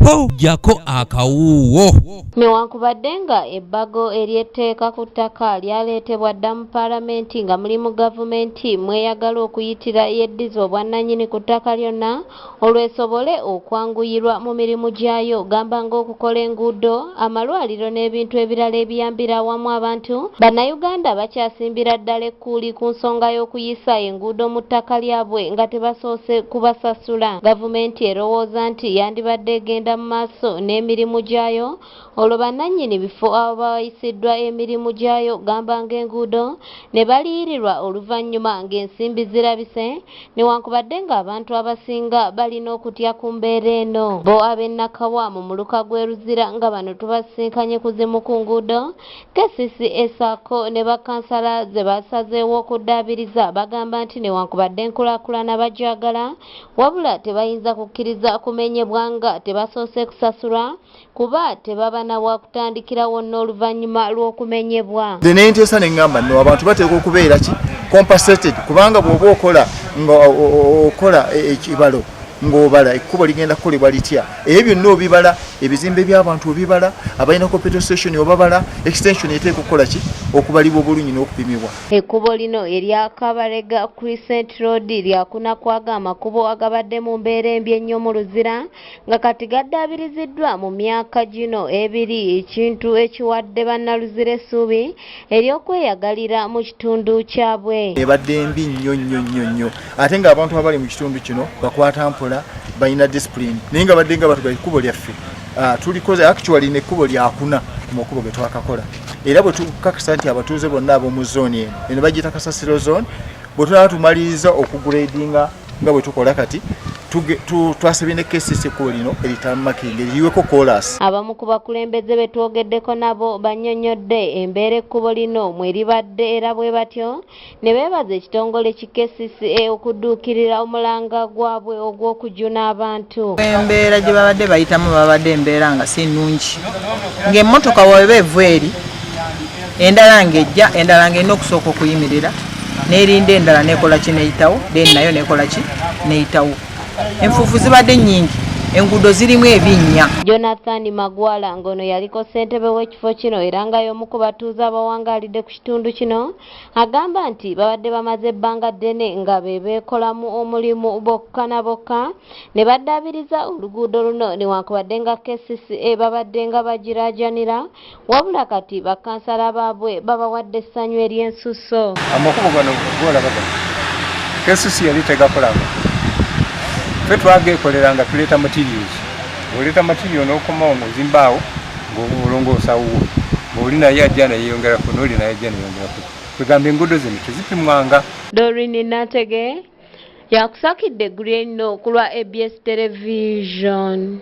ko jako akawuwo. Newankubadde nga ebbago ery'etteeka ku ttaka lyaleetebwa dda mu Paalamenti nga mulimu gavumenti mweyagala okuyitira yeddiza obwannannyini ku ttaka lyonna olwesobole okwanguyirwa mu mirimu gyayo gamba ng'okukola enguudo, amalwaliro n'ebintu ebirala ebiyambira awamu abantu. Bannayuganda bakyasimbira ddala ekkuuli ku nsonga y'okuyisa enguudo mu ttaka lyabwe nga tebasoose kubasasula. Gavumenti erowooza nti yandibadde egenda mu maaso n'emirimu gyayo olwo bannannyini bifo abo bayisiddwa emirimu gyayo gamba ng'enguudo ne baliyirirwa oluvannyuma ng'ensimbi zirabise, newankubadde ng'abantu abasinga balina okutya ku mbeera eno. Bo ab'Ennakawa mu muluka gw'e Luzira nga bano tubasinkanye ku zimu ku nguudo, KCCA esaako ne bakansala ze basazeewo okuddaabiriza bagamba nti newankubadde enkulaakulana bagyagala wabula tebayinza kukkiriza kumenyebwa nga tebasoose kusasulwa kuba tebaba na wakutandikira wonna oluvannyuma lw'okumenyebwa. Nze ne nteesa ne ngamba nno abantu bateekwa okubeera ki compensated kubanga bw'oba okola ekibalo ng'obala ekkubo ligenda kukolebwa litya ebyo byonna obibala, ebizimbe by'abantu obibala, abalina petrol station obabala, extension eteekwa okukola ki okubalibwa obulungi n'okupimibwa. Ekkubo lino erya Kabalega Crescent Road lyakuna kwaga amakubo agabadde mu mbeera embi ennyo mu Luzira nga kati gaddaabiriziddwa mu myaka gino ebiri, ekintu ekiwadde bannaluzira essuubi ery'okweyagalira mu kitundu kyabwe. Ebadde mbi nnyo ate ng'abantu abali mu kitundu kino bakwata mpola balina discipline naye nga badde nga batuga ekkubo lyaffe tulikoze actually nekkubo lyakuna mu kkubo ge twakakola era bwe tukakasa nti abatuuze bonna ab'omu zooni eno bagiyita kasasiro zone bwe tunaba tumaliriza okugradinga nga bwe tukola kati twasabye ne KCCA ekkubo lino eritamakinga eriweko kolas. Abamu ku bakulembeze be twogeddeko nabo bannyonnyodde embeera ekkubo lino mwe libadde era bwe batyo ne beebaza ekitongole ki KCCA okudduukirira omulanga gwabwe ogw'okujuna abantu. Embeera gye babadde bayitamu babadde embeera nga si nnungi, ng'emmotoka bw'eba eva eri endala ng'ejja endala ng'erina okusooka okuyimirira n'erinda endala n'ekola ki n'eyitawo then nayo n'ekola ki n'eyitawo. Enfuufu zibadde nnyingi, enguudo zirimu ebinnya. Jonathan Magwala ngono yaliko ssentebe w'ekifo kino era nga y'omu ku batuuze abawangaalidde ku kitundu kino agamba nti babadde bamaze ebbanga ddene nga be beekolamu omulimu bokka na bokka ne baddaabiriza oluguudo luno newankubadde nga KCCA babadde nga bagiraajanira wabula kati bakansala baabwe babawadde essanyu ery'ensusso. Amakubo gano golabagano KCCA yali tegakolanga. Ffe twageekolera nga tuleeta materials. Oleeta material n'okomawo ng'ozimbaawo ng'olongoosawo ng'oli naye ajja nayeyongerako n'oli naye ajja nayeyongerako. Kwegamba enguudo zino tezipimwanga. Doreen Natege yakusakidde eggulu ennyo ku lwa ABS Television.